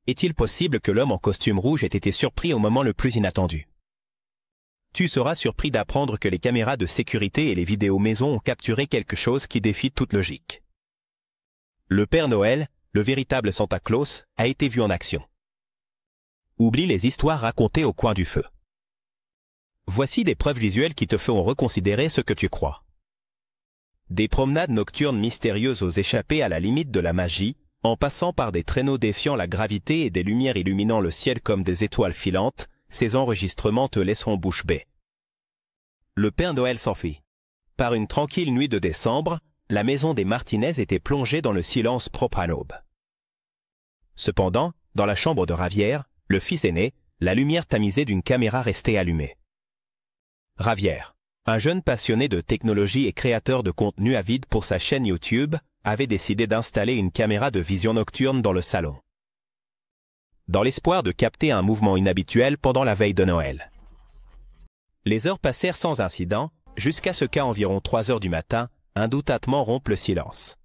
Est-il possible que l'homme en costume rouge ait été surpris au moment le plus inattendu? Tu seras surpris d'apprendre que les caméras de sécurité et les vidéos maison ont capturé quelque chose qui défie toute logique. Le Père Noël, le véritable Santa Claus, a été vu en action. Oublie les histoires racontées au coin du feu. Voici des preuves visuelles qui te feront reconsidérer ce que tu crois. Des promenades nocturnes mystérieuses aux échappées à la limite de la magie, en passant par des traîneaux défiant la gravité et des lumières illuminant le ciel comme des étoiles filantes, ces enregistrements te laisseront bouche bée. Le Père Noël s'enfuit. Par une tranquille nuit de décembre, la maison des Martinez était plongée dans le silence propre à l'aube. Cependant, dans la chambre de Javier, le fils aîné, la lumière tamisée d'une caméra restait allumée. Javier, un jeune passionné de technologie et créateur de contenu avide pour sa chaîne YouTube, avait décidé d'installer une caméra de vision nocturne dans le salon, dans l'espoir de capter un mouvement inhabituel pendant la veille de Noël. Les heures passèrent sans incident, jusqu'à ce qu'à environ 3 heures du matin, un doutatement rompe le silence.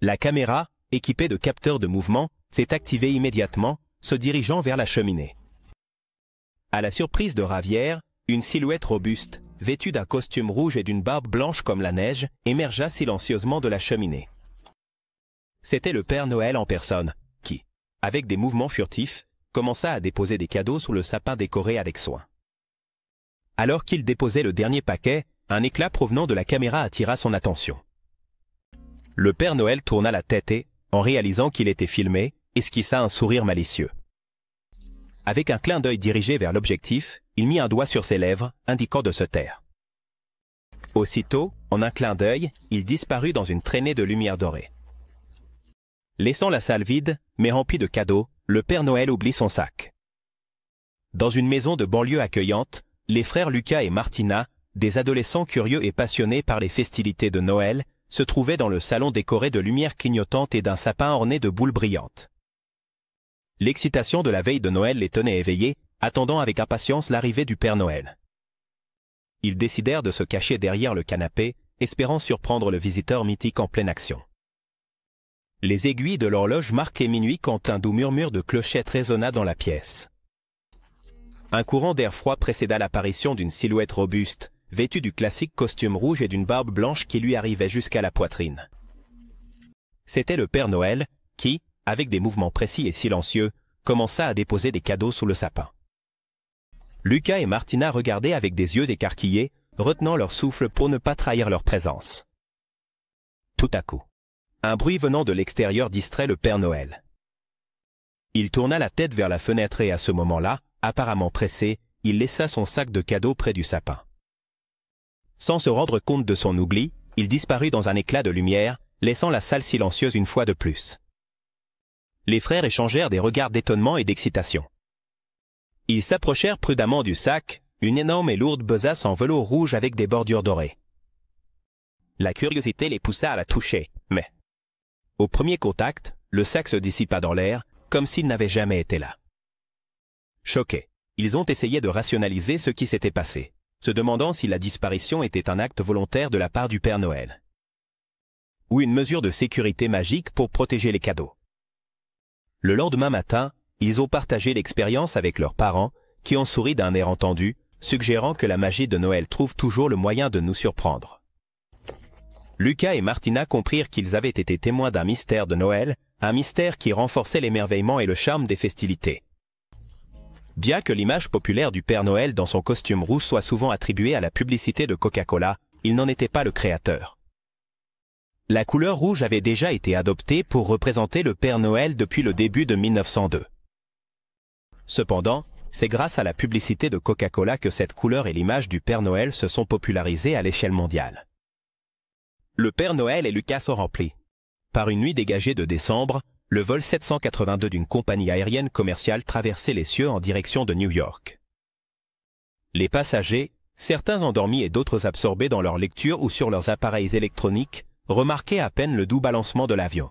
La caméra, équipée de capteurs de mouvement, s'est activée immédiatement, se dirigeant vers la cheminée. À la surprise de Javier, une silhouette robuste, vêtue d'un costume rouge et d'une barbe blanche comme la neige, émergea silencieusement de la cheminée. C'était le Père Noël en personne, qui, avec des mouvements furtifs, commença à déposer des cadeaux sous le sapin décoré avec soin. Alors qu'il déposait le dernier paquet, un éclat provenant de la caméra attira son attention. Le Père Noël tourna la tête et, en réalisant qu'il était filmé, esquissa un sourire malicieux. Avec un clin d'œil dirigé vers l'objectif, il mit un doigt sur ses lèvres, indiquant de se taire. Aussitôt, en un clin d'œil, il disparut dans une traînée de lumière dorée. Laissant la salle vide, mais remplie de cadeaux, le Père Noël oublie son sac. Dans une maison de banlieue accueillante, les frères Lucas et Martina, des adolescents curieux et passionnés par les festivités de Noël, se trouvaient dans le salon décoré de lumières clignotantes et d'un sapin orné de boules brillantes. L'excitation de la veille de Noël les tenait éveillés, attendant avec impatience l'arrivée du Père Noël. Ils décidèrent de se cacher derrière le canapé, espérant surprendre le visiteur mythique en pleine action. Les aiguilles de l'horloge marquaient minuit quand un doux murmure de clochettes résonna dans la pièce. Un courant d'air froid précéda l'apparition d'une silhouette robuste, vêtue du classique costume rouge et d'une barbe blanche qui lui arrivait jusqu'à la poitrine. C'était le Père Noël qui, avec des mouvements précis et silencieux, commença à déposer des cadeaux sous le sapin. Lucas et Martina regardaient avec des yeux écarquillés, retenant leur souffle pour ne pas trahir leur présence. Tout à coup, un bruit venant de l'extérieur distrait le Père Noël. Il tourna la tête vers la fenêtre et à ce moment-là, apparemment pressé, il laissa son sac de cadeaux près du sapin. Sans se rendre compte de son oubli, il disparut dans un éclat de lumière, laissant la salle silencieuse une fois de plus. Les frères échangèrent des regards d'étonnement et d'excitation. Ils s'approchèrent prudemment du sac, une énorme et lourde besace en velours rouge avec des bordures dorées. La curiosité les poussa à la toucher, mais, au premier contact, le sac se dissipa dans l'air, comme s'il n'avait jamais été là. Choqués, ils ont essayé de rationaliser ce qui s'était passé, se demandant si la disparition était un acte volontaire de la part du Père Noël, ou une mesure de sécurité magique pour protéger les cadeaux. Le lendemain matin, ils ont partagé l'expérience avec leurs parents, qui ont souri d'un air entendu, suggérant que la magie de Noël trouve toujours le moyen de nous surprendre. Lucas et Martina comprirent qu'ils avaient été témoins d'un mystère de Noël, un mystère qui renforçait l'émerveillement et le charme des festivités. Bien que l'image populaire du Père Noël dans son costume rouge soit souvent attribuée à la publicité de Coca-Cola, il n'en était pas le créateur. La couleur rouge avait déjà été adoptée pour représenter le Père Noël depuis le début de 1902. Cependant, c'est grâce à la publicité de Coca-Cola que cette couleur et l'image du Père Noël se sont popularisées à l'échelle mondiale. Le Père Noël et Lucas sont remplis. Par une nuit dégagée de décembre, le vol 782 d'une compagnie aérienne commerciale traversait les cieux en direction de New York. Les passagers, certains endormis et d'autres absorbés dans leur lecture ou sur leurs appareils électroniques, remarquaient à peine le doux balancement de l'avion.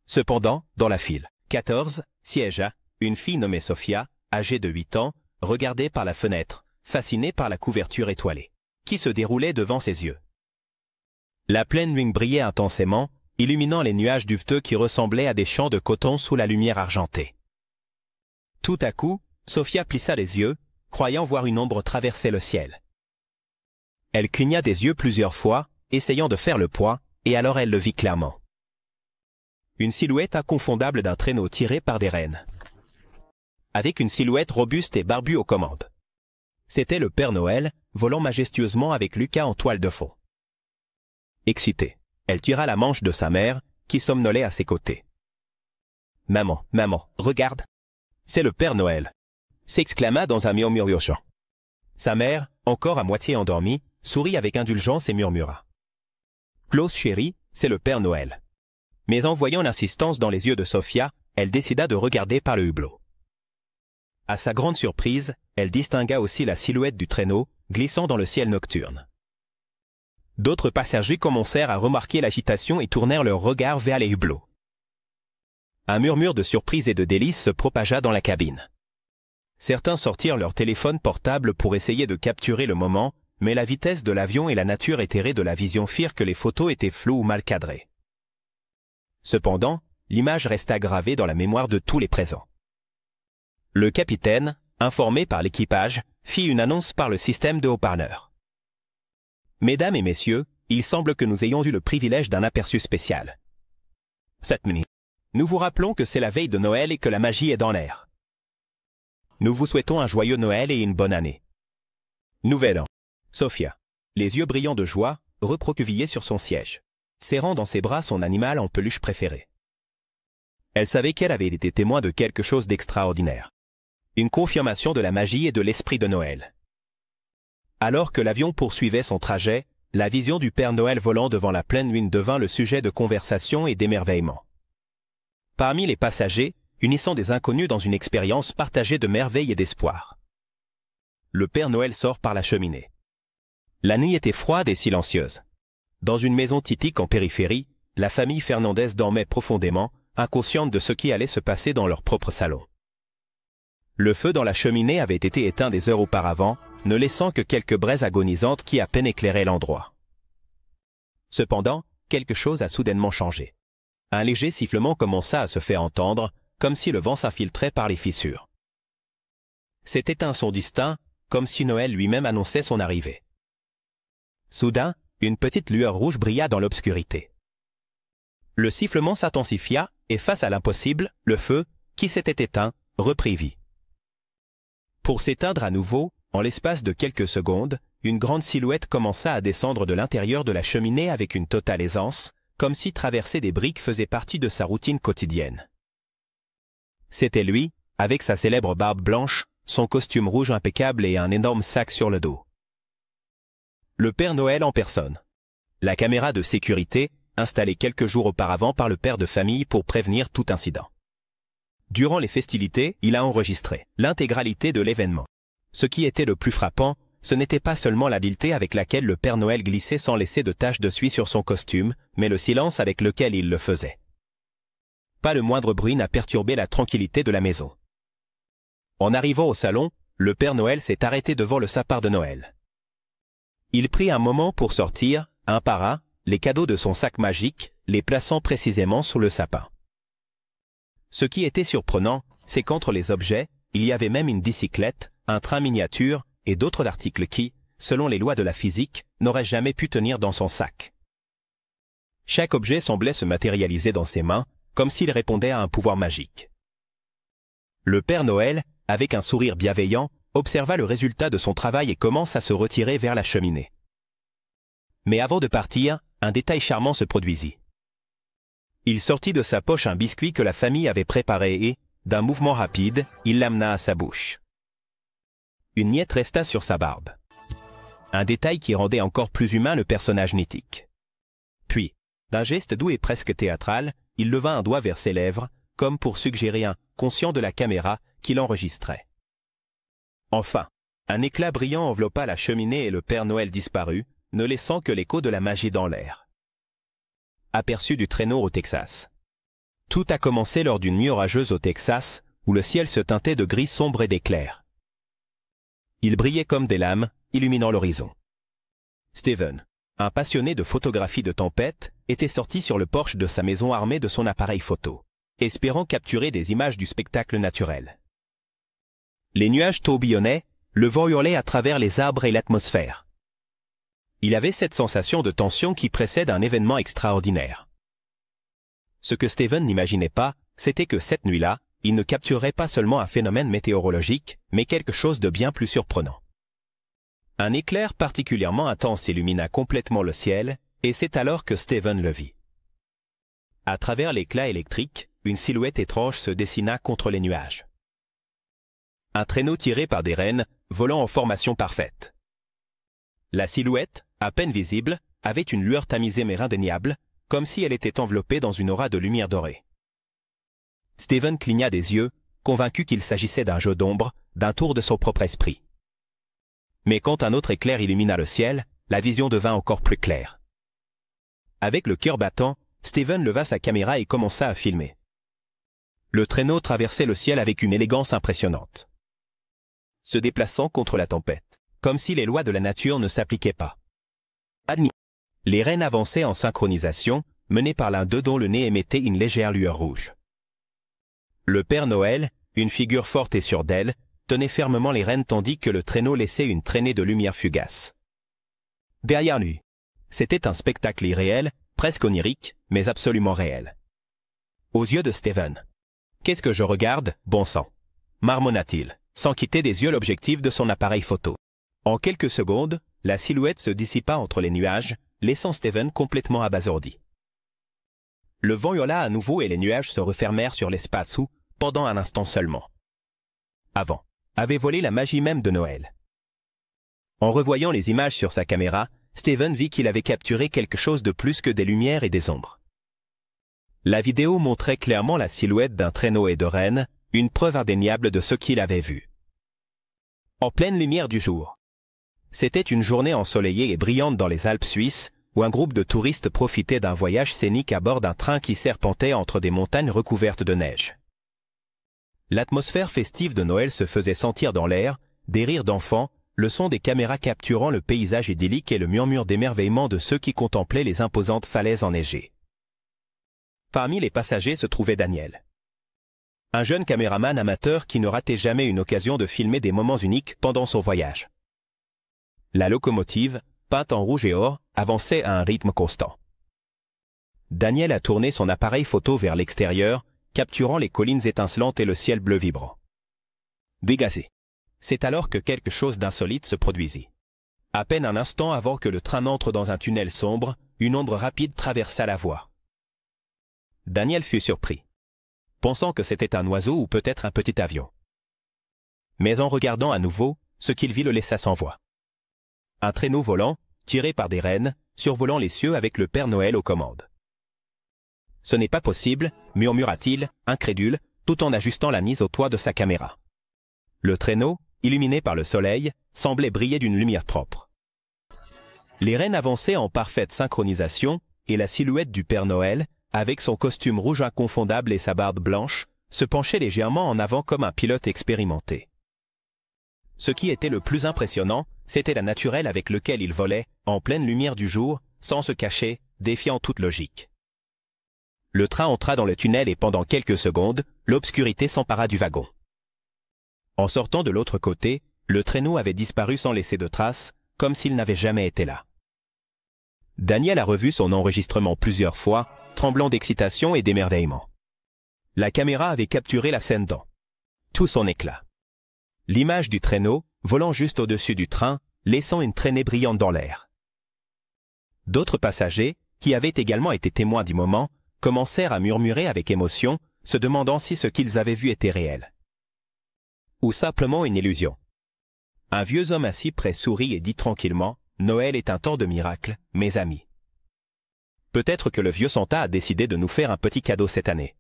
Cependant, dans la file 14, siégea une fille nommée Sophia, âgée de 8 ans, regardée par la fenêtre, fascinée par la couverture étoilée, qui se déroulait devant ses yeux. La pleine lune brillait intensément, illuminant les nuages duveteux qui ressemblaient à des champs de coton sous la lumière argentée. Tout à coup, Sophia plissa les yeux, croyant voir une ombre traverser le ciel. Elle cligna des yeux plusieurs fois, essayant de faire le poids, et alors elle le vit clairement. Une silhouette inconfondable d'un traîneau tiré par des rennes. Avec une silhouette robuste et barbue aux commandes. C'était le Père Noël, volant majestueusement avec Lucas en toile de fond. Excitée, elle tira la manche de sa mère, qui somnolait à ses côtés. « Maman, maman, regarde ! C'est le Père Noël !» s'exclama dans un murmure urgent. Sa mère, encore à moitié endormie, sourit avec indulgence et murmura. « Klaus chérie, c'est le Père Noël. » Mais en voyant l'insistance dans les yeux de Sophia, elle décida de regarder par le hublot. À sa grande surprise, elle distingua aussi la silhouette du traîneau, glissant dans le ciel nocturne. D'autres passagers commencèrent à remarquer l'agitation et tournèrent leurs regards vers les hublots. Un murmure de surprise et de délice se propagea dans la cabine. Certains sortirent leur téléphone portable pour essayer de capturer le moment, mais la vitesse de l'avion et la nature éthérée de la vision firent que les photos étaient floues ou mal cadrées. Cependant, l'image resta gravée dans la mémoire de tous les présents. Le capitaine, informé par l'équipage, fit une annonce par le système de haut-parleurs. « Mesdames et messieurs, il semble que nous ayons eu le privilège d'un aperçu spécial. Cette minute, nous vous rappelons que c'est la veille de Noël et que la magie est dans l'air. Nous vous souhaitons un joyeux Noël et une bonne année. Nouvel an. » Sophia, les yeux brillants de joie, recroquevillée sur son siège, serrant dans ses bras son animal en peluche préféré. Elle savait qu'elle avait été témoin de quelque chose d'extraordinaire. Une confirmation de la magie et de l'esprit de Noël. Alors que l'avion poursuivait son trajet, la vision du Père Noël volant devant la pleine lune devint le sujet de conversation et d'émerveillement. Parmi les passagers, unissant des inconnus dans une expérience partagée de merveille et d'espoir. Le Père Noël sort par la cheminée. La nuit était froide et silencieuse. Dans une maison typique en périphérie, la famille Fernandez dormait profondément, inconsciente de ce qui allait se passer dans leur propre salon. Le feu dans la cheminée avait été éteint des heures auparavant, ne laissant que quelques braises agonisantes qui à peine éclairaient l'endroit. Cependant, quelque chose a soudainement changé. Un léger sifflement commença à se faire entendre, comme si le vent s'infiltrait par les fissures. C'était un son distinct, comme si Noël lui-même annonçait son arrivée. Soudain, une petite lueur rouge brilla dans l'obscurité. Le sifflement s'intensifia, et face à l'impossible, le feu, qui s'était éteint, reprit vie. Pour s'éteindre à nouveau, en l'espace de quelques secondes, une grande silhouette commença à descendre de l'intérieur de la cheminée avec une totale aisance, comme si traverser des briques faisait partie de sa routine quotidienne. C'était lui, avec sa célèbre barbe blanche, son costume rouge impeccable et un énorme sac sur le dos. Le Père Noël en personne. La caméra de sécurité, installée quelques jours auparavant par le père de famille pour prévenir tout incident. Durant les festivités, il a enregistré l'intégralité de l'événement. Ce qui était le plus frappant, ce n'était pas seulement l'habileté avec laquelle le Père Noël glissait sans laisser de taches de suie sur son costume, mais le silence avec lequel il le faisait. Pas le moindre bruit n'a perturbé la tranquillité de la maison. En arrivant au salon, le Père Noël s'est arrêté devant le sapin de Noël. Il prit un moment pour sortir, un par un, les cadeaux de son sac magique, les plaçant précisément sous le sapin. Ce qui était surprenant, c'est qu'entre les objets, il y avait même une bicyclette, un train miniature et d'autres articles qui, selon les lois de la physique, n'auraient jamais pu tenir dans son sac. Chaque objet semblait se matérialiser dans ses mains, comme s'il répondait à un pouvoir magique. Le Père Noël, avec un sourire bienveillant, observa le résultat de son travail et commence à se retirer vers la cheminée. Mais avant de partir, un détail charmant se produisit. Il sortit de sa poche un biscuit que la famille avait préparé et, d'un mouvement rapide, il l'amena à sa bouche. Une miette resta sur sa barbe. Un détail qui rendait encore plus humain le personnage mythique. Puis, d'un geste doux et presque théâtral, il leva un doigt vers ses lèvres, comme pour suggérer un « conscient de la caméra » qui l'enregistrait. Enfin, un éclat brillant enveloppa la cheminée et le Père Noël disparut, ne laissant que l'écho de la magie dans l'air. Aperçu du traîneau au Texas. Tout a commencé lors d'une nuit orageuse au Texas, où le ciel se teintait de gris sombre et d'éclairs. Il brillait comme des lames, illuminant l'horizon. Steven, un passionné de photographie de tempête, était sorti sur le porche de sa maison armé de son appareil photo, espérant capturer des images du spectacle naturel. Les nuages tourbillonnaient, le vent hurlait à travers les arbres et l'atmosphère. Il avait cette sensation de tension qui précède un événement extraordinaire. Ce que Steven n'imaginait pas, c'était que cette nuit-là, il ne capturerait pas seulement un phénomène météorologique, mais quelque chose de bien plus surprenant. Un éclair particulièrement intense illumina complètement le ciel, et c'est alors que Steven le vit. À travers l'éclat électrique, une silhouette étrange se dessina contre les nuages. Un traîneau tiré par des rennes, volant en formation parfaite. La silhouette, à peine visible, avait une lueur tamisée mais indéniable, comme si elle était enveloppée dans une aura de lumière dorée. Steven cligna des yeux, convaincu qu'il s'agissait d'un jeu d'ombre, d'un tour de son propre esprit. Mais quand un autre éclair illumina le ciel, la vision devint encore plus claire. Avec le cœur battant, Steven leva sa caméra et commença à filmer. Le traîneau traversait le ciel avec une élégance impressionnante, se déplaçant contre la tempête, comme si les lois de la nature ne s'appliquaient pas. Admis. Les rennes avançaient en synchronisation, menées par l'un d'eux dont le nez émettait une légère lueur rouge. Le Père Noël, une figure forte et sûre d'elle, tenait fermement les rênes tandis que le traîneau laissait une traînée de lumière fugace. Derrière lui, c'était un spectacle irréel, presque onirique, mais absolument réel. Aux yeux de Steven. « Qu'est-ce que je regarde, bon sang ?» marmonna-t-il, sans quitter des yeux l'objectif de son appareil photo. En quelques secondes, la silhouette se dissipa entre les nuages, laissant Steven complètement abasourdi. Le vent hurla à nouveau et les nuages se refermèrent sur l'espace où, pendant un instant seulement, avant, avait volé la magie même de Noël. En revoyant les images sur sa caméra, Steven vit qu'il avait capturé quelque chose de plus que des lumières et des ombres. La vidéo montrait clairement la silhouette d'un traîneau et de rennes, une preuve indéniable de ce qu'il avait vu. En pleine lumière du jour. C'était une journée ensoleillée et brillante dans les Alpes suisses, où un groupe de touristes profitait d'un voyage scénique à bord d'un train qui serpentait entre des montagnes recouvertes de neige. L'atmosphère festive de Noël se faisait sentir dans l'air, des rires d'enfants, le son des caméras capturant le paysage idyllique et le murmure d'émerveillement de ceux qui contemplaient les imposantes falaises enneigées. Parmi les passagers se trouvait Daniel. Un jeune caméraman amateur qui ne ratait jamais une occasion de filmer des moments uniques pendant son voyage. La locomotive, peinte en rouge et or, avançait à un rythme constant. Daniel a tourné son appareil photo vers l'extérieur, capturant les collines étincelantes et le ciel bleu vibrant. Dégagé. C'est alors que quelque chose d'insolite se produisit. À peine un instant avant que le train n'entre dans un tunnel sombre, une ombre rapide traversa la voie. Daniel fut surpris, pensant que c'était un oiseau ou peut-être un petit avion. Mais en regardant à nouveau, ce qu'il vit le laissa sans voix. Un traîneau volant, tiré par des rennes, survolant les cieux avec le Père Noël aux commandes. « Ce n'est pas possible », murmura-t-il, incrédule, tout en ajustant la mise au toit de sa caméra. Le traîneau, illuminé par le soleil, semblait briller d'une lumière propre. Les rennes avançaient en parfaite synchronisation, et la silhouette du Père Noël, avec son costume rouge inconfondable et sa barbe blanche, se penchait légèrement en avant comme un pilote expérimenté. Ce qui était le plus impressionnant, c'était la naturelle avec laquelle il volait, en pleine lumière du jour, sans se cacher, défiant toute logique. Le train entra dans le tunnel et pendant quelques secondes, l'obscurité s'empara du wagon. En sortant de l'autre côté, le traîneau avait disparu sans laisser de traces, comme s'il n'avait jamais été là. Daniel a revu son enregistrement plusieurs fois, tremblant d'excitation et d'émerveillement. La caméra avait capturé la scène dans tout son éclat. L'image du traîneau, volant juste au-dessus du train, laissant une traînée brillante dans l'air. D'autres passagers, qui avaient également été témoins du moment, commencèrent à murmurer avec émotion, se demandant si ce qu'ils avaient vu était réel. Ou simplement une illusion. Un vieux homme assis près sourit et dit tranquillement « Noël est un temps de miracle, mes amis. » Peut-être que le vieux Santa a décidé de nous faire un petit cadeau cette année.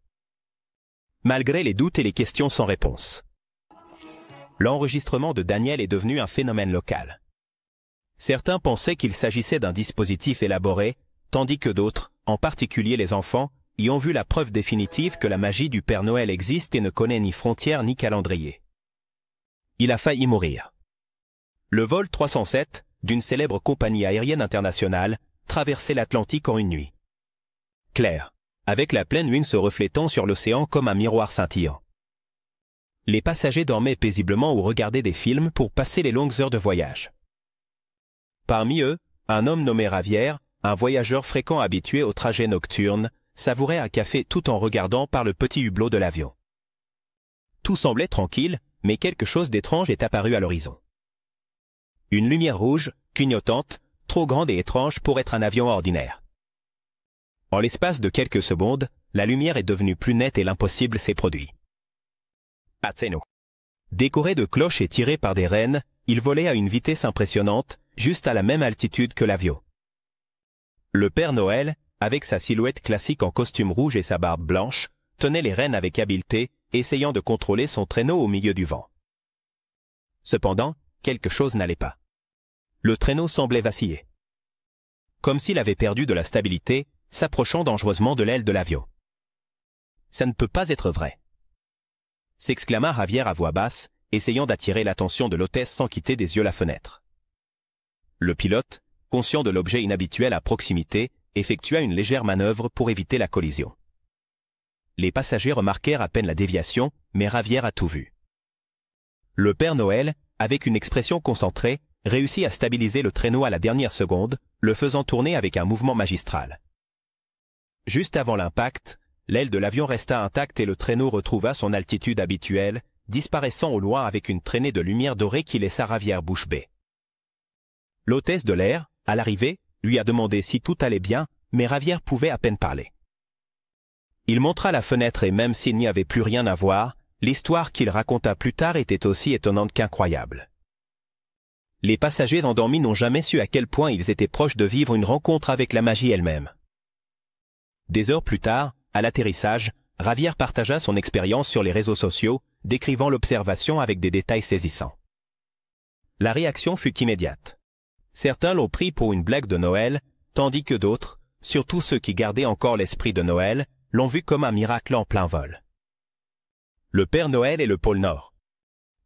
Malgré les doutes et les questions sans réponse. L'enregistrement de Daniel est devenu un phénomène local. Certains pensaient qu'il s'agissait d'un dispositif élaboré, tandis que d'autres, en particulier les enfants, y ont vu la preuve définitive que la magie du Père Noël existe et ne connaît ni frontières ni calendrier. Il a failli mourir. Le vol 307, d'une célèbre compagnie aérienne internationale, traverser l'Atlantique en une nuit. Claire, avec la pleine lune se reflétant sur l'océan comme un miroir scintillant. Les passagers dormaient paisiblement ou regardaient des films pour passer les longues heures de voyage. Parmi eux, un homme nommé Ravière, un voyageur fréquent habitué aux trajets nocturnes, savourait un café tout en regardant par le petit hublot de l'avion. Tout semblait tranquille, mais quelque chose d'étrange est apparu à l'horizon. Une lumière rouge, clignotante, trop grande et étrange pour être un avion ordinaire. En l'espace de quelques secondes, la lumière est devenue plus nette et l'impossible s'est produit. Patseno. Décoré de cloches et tiré par des rennes, il volait à une vitesse impressionnante, juste à la même altitude que l'avion. Le Père Noël, avec sa silhouette classique en costume rouge et sa barbe blanche, tenait les rênes avec habileté, essayant de contrôler son traîneau au milieu du vent. Cependant, quelque chose n'allait pas. Le traîneau semblait vaciller. Comme s'il avait perdu de la stabilité, s'approchant dangereusement de l'aile de l'avion. « Ça ne peut pas être vrai !» s'exclama Ravière à voix basse, essayant d'attirer l'attention de l'hôtesse sans quitter des yeux la fenêtre. Le pilote, conscient de l'objet inhabituel à proximité, effectua une légère manœuvre pour éviter la collision. Les passagers remarquèrent à peine la déviation, mais Ravière a tout vu. Le Père Noël, avec une expression concentrée, réussit à stabiliser le traîneau à la dernière seconde, le faisant tourner avec un mouvement magistral. Juste avant l'impact, l'aile de l'avion resta intacte et le traîneau retrouva son altitude habituelle, disparaissant au loin avec une traînée de lumière dorée qui laissa Ravière bouche bée. L'hôtesse de l'air, à l'arrivée, lui a demandé si tout allait bien, mais Ravière pouvait à peine parler. Il montra la fenêtre et même s'il n'y avait plus rien à voir, l'histoire qu'il raconta plus tard était aussi étonnante qu'incroyable. Les passagers endormis n'ont jamais su à quel point ils étaient proches de vivre une rencontre avec la magie elle-même. Des heures plus tard, à l'atterrissage, Ravière partagea son expérience sur les réseaux sociaux, décrivant l'observation avec des détails saisissants. La réaction fut immédiate. Certains l'ont pris pour une blague de Noël, tandis que d'autres, surtout ceux qui gardaient encore l'esprit de Noël, l'ont vu comme un miracle en plein vol. Le Père Noël et le pôle Nord.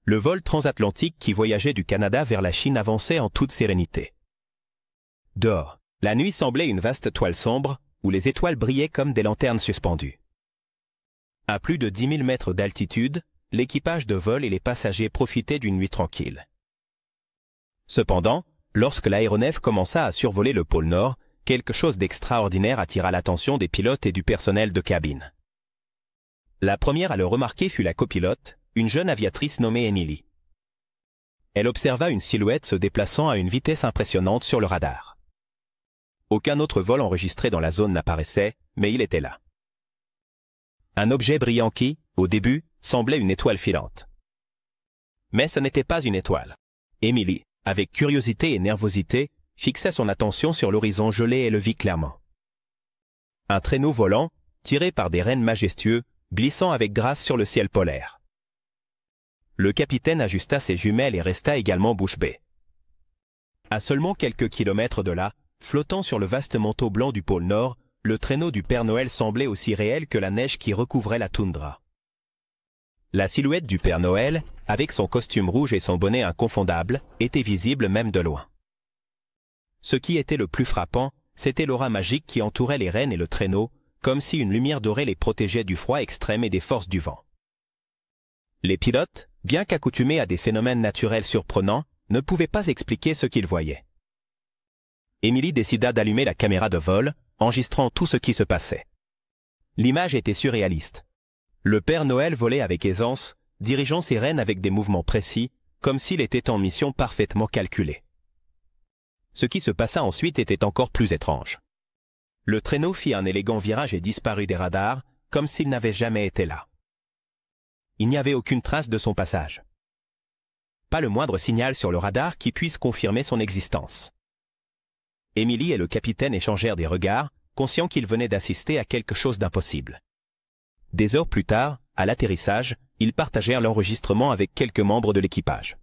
Le vol transatlantique qui voyageait du Canada vers la Chine avançait en toute sérénité. Dehors, la nuit semblait une vaste toile sombre, où les étoiles brillaient comme des lanternes suspendues. À plus de 10 000 mètres d'altitude, l'équipage de vol et les passagers profitaient d'une nuit tranquille. Cependant, lorsque l'aéronef commença à survoler le pôle Nord, quelque chose d'extraordinaire attira l'attention des pilotes et du personnel de cabine. La première à le remarquer fut la copilote, une jeune aviatrice nommée Emily. Elle observa une silhouette se déplaçant à une vitesse impressionnante sur le radar. Aucun autre vol enregistré dans la zone n'apparaissait, mais il était là. Un objet brillant qui, au début, semblait une étoile filante. Mais ce n'était pas une étoile. Emily, avec curiosité et nervosité, fixa son attention sur l'horizon gelé et le vit clairement. Un traîneau volant, tiré par des rennes majestueux, glissant avec grâce sur le ciel polaire. Le capitaine ajusta ses jumelles et resta également bouche bée. À seulement quelques kilomètres de là, flottant sur le vaste manteau blanc du pôle Nord, le traîneau du Père Noël semblait aussi réel que la neige qui recouvrait la toundra. La silhouette du Père Noël, avec son costume rouge et son bonnet inconfondable, était visible même de loin. Ce qui était le plus frappant, c'était l'aura magique qui entourait les rennes et le traîneau, comme si une lumière dorée les protégeait du froid extrême et des forces du vent. Les pilotes, bien qu'accoutumés à des phénomènes naturels surprenants, ne pouvaient pas expliquer ce qu'ils voyaient. Emily décida d'allumer la caméra de vol, enregistrant tout ce qui se passait. L'image était surréaliste. Le Père Noël volait avec aisance, dirigeant ses rennes avec des mouvements précis, comme s'il était en mission parfaitement calculée. Ce qui se passa ensuite était encore plus étrange. Le traîneau fit un élégant virage et disparut des radars, comme s'il n'avait jamais été là. Il n'y avait aucune trace de son passage. Pas le moindre signal sur le radar qui puisse confirmer son existence. Emily et le capitaine échangèrent des regards, conscients qu'ils venaient d'assister à quelque chose d'impossible. Des heures plus tard, à l'atterrissage, ils partagèrent l'enregistrement avec quelques membres de l'équipage.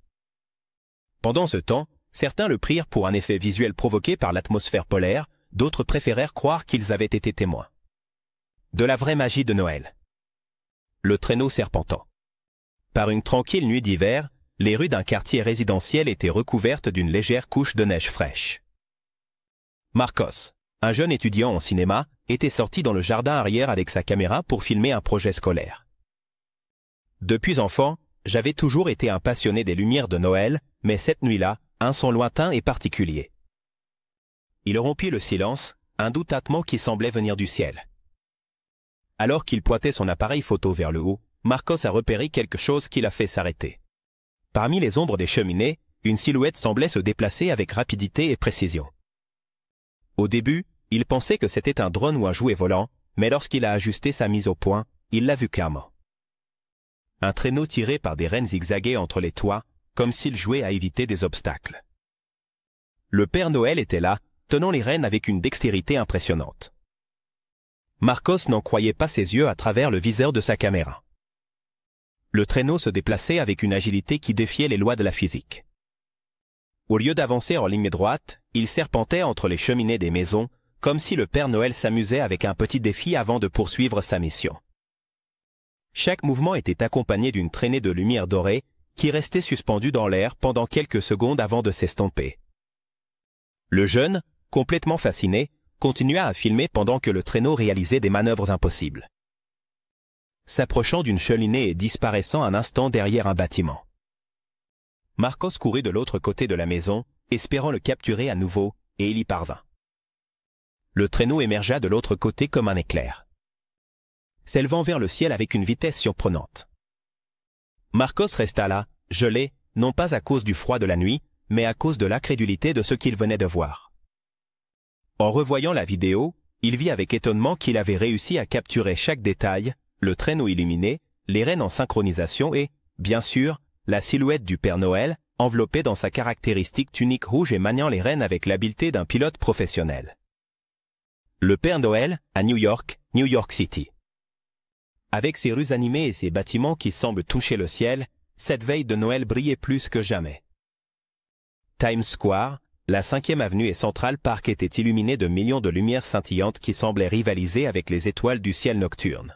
Pendant ce temps, certains le prirent pour un effet visuel provoqué par l'atmosphère polaire, d'autres préférèrent croire qu'ils avaient été témoins. De la vraie magie de Noël. Le traîneau serpentant. Par une tranquille nuit d'hiver, les rues d'un quartier résidentiel étaient recouvertes d'une légère couche de neige fraîche. Marcos, un jeune étudiant en cinéma, était sorti dans le jardin arrière avec sa caméra pour filmer un projet scolaire. Depuis enfant, j'avais toujours été un passionné des lumières de Noël, mais cette nuit-là, un son lointain et particulier. Il rompit le silence, un doux tâtement qui semblait venir du ciel. Alors qu'il pointait son appareil photo vers le haut, Marcos a repéré quelque chose qui l'a fait s'arrêter. Parmi les ombres des cheminées, une silhouette semblait se déplacer avec rapidité et précision. Au début, il pensait que c'était un drone ou un jouet volant, mais lorsqu'il a ajusté sa mise au point, il l'a vu clairement. Un traîneau tiré par des rênes zigzaguait entre les toits, comme s'il jouait à éviter des obstacles. Le Père Noël était là, tenant les rênes avec une dextérité impressionnante. Marcos n'en croyait pas ses yeux à travers le viseur de sa caméra. Le traîneau se déplaçait avec une agilité qui défiait les lois de la physique. Au lieu d'avancer en ligne droite, il serpentait entre les cheminées des maisons, comme si le Père Noël s'amusait avec un petit défi avant de poursuivre sa mission. Chaque mouvement était accompagné d'une traînée de lumière dorée qui restait suspendue dans l'air pendant quelques secondes avant de s'estomper. Le jeune, complètement fasciné, continua à filmer pendant que le traîneau réalisait des manœuvres impossibles. S'approchant d'une cheminée et disparaissant un instant derrière un bâtiment. Marcos courut de l'autre côté de la maison, espérant le capturer à nouveau, et il y parvint. Le traîneau émergea de l'autre côté comme un éclair, s'élevant vers le ciel avec une vitesse surprenante. Marcos resta là, gelé, non pas à cause du froid de la nuit, mais à cause de l'incrédulité de ce qu'il venait de voir. En revoyant la vidéo, il vit avec étonnement qu'il avait réussi à capturer chaque détail, le traîneau illuminé, les rênes en synchronisation et, bien sûr, la silhouette du Père Noël, enveloppé dans sa caractéristique tunique rouge et maniant les rênes avec l'habileté d'un pilote professionnel. Le Père Noël, à New York City. Avec ses rues animées et ses bâtiments qui semblent toucher le ciel, cette veille de Noël brillait plus que jamais. Times Square, la 5e avenue et Central Park étaient illuminés de millions de lumières scintillantes qui semblaient rivaliser avec les étoiles du ciel nocturne.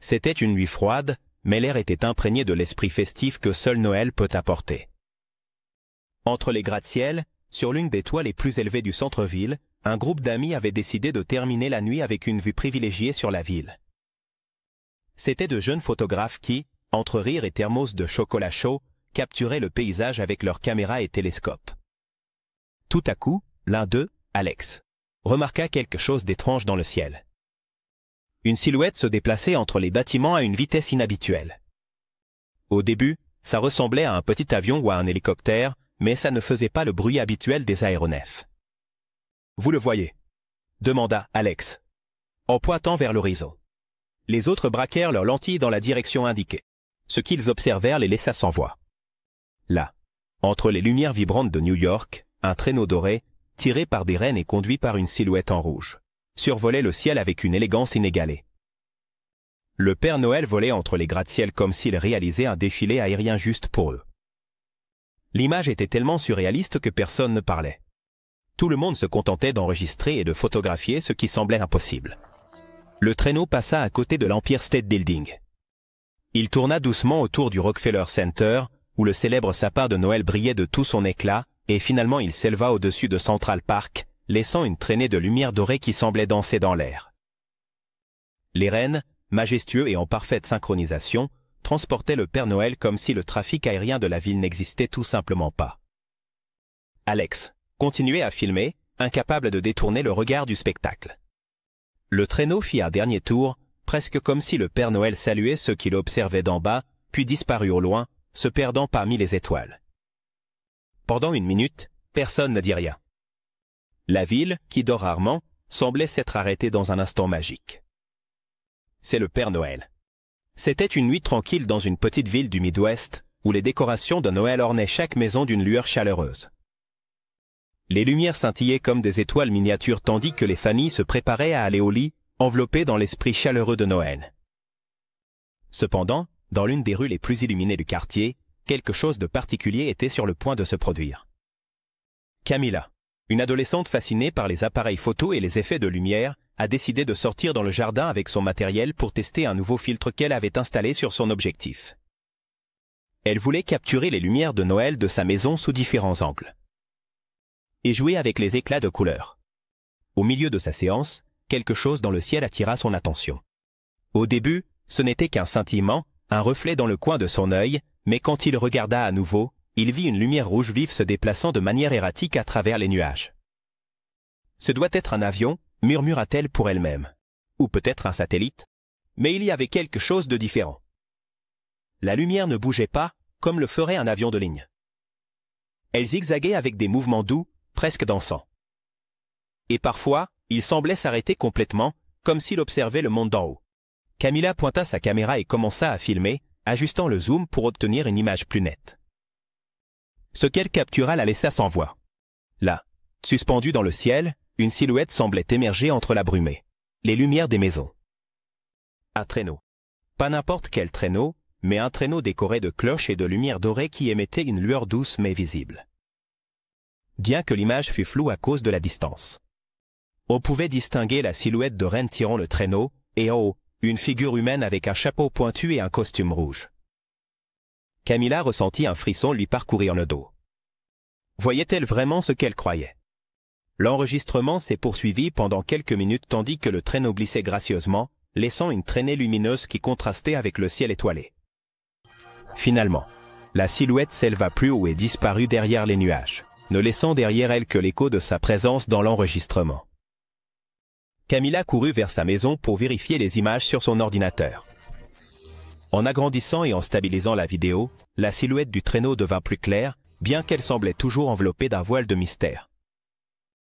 C'était une nuit froide, mais l'air était imprégné de l'esprit festif que seul Noël peut apporter. Entre les gratte-ciel, sur l'une des toits les plus élevées du centre-ville, un groupe d'amis avait décidé de terminer la nuit avec une vue privilégiée sur la ville. C'étaient de jeunes photographes qui, entre rires et thermos de chocolat chaud, capturaient le paysage avec leurs caméras et télescopes. Tout à coup, l'un d'eux, Alex, remarqua quelque chose d'étrange dans le ciel. Une silhouette se déplaçait entre les bâtiments à une vitesse inhabituelle. Au début, ça ressemblait à un petit avion ou à un hélicoptère, mais ça ne faisait pas le bruit habituel des aéronefs. « Vous le voyez ?» demanda Alex, en pointant vers l'horizon. Les autres braquèrent leurs lentilles dans la direction indiquée. Ce qu'ils observèrent les laissa sans voix. Là, entre les lumières vibrantes de New York, un traîneau doré, tiré par des rênes et conduit par une silhouette en rouge, survolait le ciel avec une élégance inégalée. Le Père Noël volait entre les gratte-ciel comme s'il réalisait un défilé aérien juste pour eux. L'image était tellement surréaliste que personne ne parlait. Tout le monde se contentait d'enregistrer et de photographier ce qui semblait impossible. Le traîneau passa à côté de l'Empire State Building. Il tourna doucement autour du Rockefeller Center, où le célèbre sapin de Noël brillait de tout son éclat, et finalement il s'éleva au-dessus de Central Park, laissant une traînée de lumière dorée qui semblait danser dans l'air. Les rênes, majestueux et en parfaite synchronisation, transportaient le Père Noël comme si le trafic aérien de la ville n'existait tout simplement pas. Alex continuait à filmer, incapable de détourner le regard du spectacle. Le traîneau fit un dernier tour, presque comme si le Père Noël saluait ceux qui l'observaient d'en bas, puis disparut au loin, se perdant parmi les étoiles. Pendant une minute, personne ne dit rien. La ville, qui dort rarement, semblait s'être arrêtée dans un instant magique. C'est le Père Noël. C'était une nuit tranquille dans une petite ville du Midwest, où les décorations de Noël ornaient chaque maison d'une lueur chaleureuse. Les lumières scintillaient comme des étoiles miniatures tandis que les familles se préparaient à aller au lit, enveloppées dans l'esprit chaleureux de Noël. Cependant, dans l'une des rues les plus illuminées du quartier, quelque chose de particulier était sur le point de se produire. Camilla, une adolescente fascinée par les appareils photo et les effets de lumière, a décidé de sortir dans le jardin avec son matériel pour tester un nouveau filtre qu'elle avait installé sur son objectif. Elle voulait capturer les lumières de Noël de sa maison sous différents angles. et jouait avec les éclats de couleurs. Au milieu de sa séance, quelque chose dans le ciel attira son attention. Au début, ce n'était qu'un scintillement, un reflet dans le coin de son œil, mais quand il regarda à nouveau, il vit une lumière rouge vive se déplaçant de manière erratique à travers les nuages. « Ce doit être un avion » murmura-t-elle pour elle-même. « Ou peut-être un satellite ?» Mais il y avait quelque chose de différent. La lumière ne bougeait pas, comme le ferait un avion de ligne. Elle zigzaguait avec des mouvements doux, presque dansants. Et parfois, il semblait s'arrêter complètement, comme s'il observait le monde d'en haut. Camilla pointa sa caméra et commença à filmer, ajustant le zoom pour obtenir une image plus nette. Ce qu'elle captura la laissa sans voix. Là, suspendue dans le ciel, une silhouette semblait émerger entre la brumée. Les lumières des maisons. Un traîneau. Pas n'importe quel traîneau, mais un traîneau décoré de cloches et de lumières dorées qui émettait une lueur douce mais visible. Bien que l'image fût floue à cause de la distance. On pouvait distinguer la silhouette de reine tirant le traîneau, et en haut, une figure humaine avec un chapeau pointu et un costume rouge. Camilla ressentit un frisson lui parcourir le dos. Voyait-elle vraiment ce qu'elle croyait? L'enregistrement s'est poursuivi pendant quelques minutes tandis que le traîneau glissait gracieusement, laissant une traînée lumineuse qui contrastait avec le ciel étoilé. Finalement, la silhouette s'éleva plus haut et disparut derrière les nuages, ne laissant derrière elle que l'écho de sa présence dans l'enregistrement. Camilla courut vers sa maison pour vérifier les images sur son ordinateur. En agrandissant et en stabilisant la vidéo, la silhouette du traîneau devint plus claire, bien qu'elle semblait toujours enveloppée d'un voile de mystère.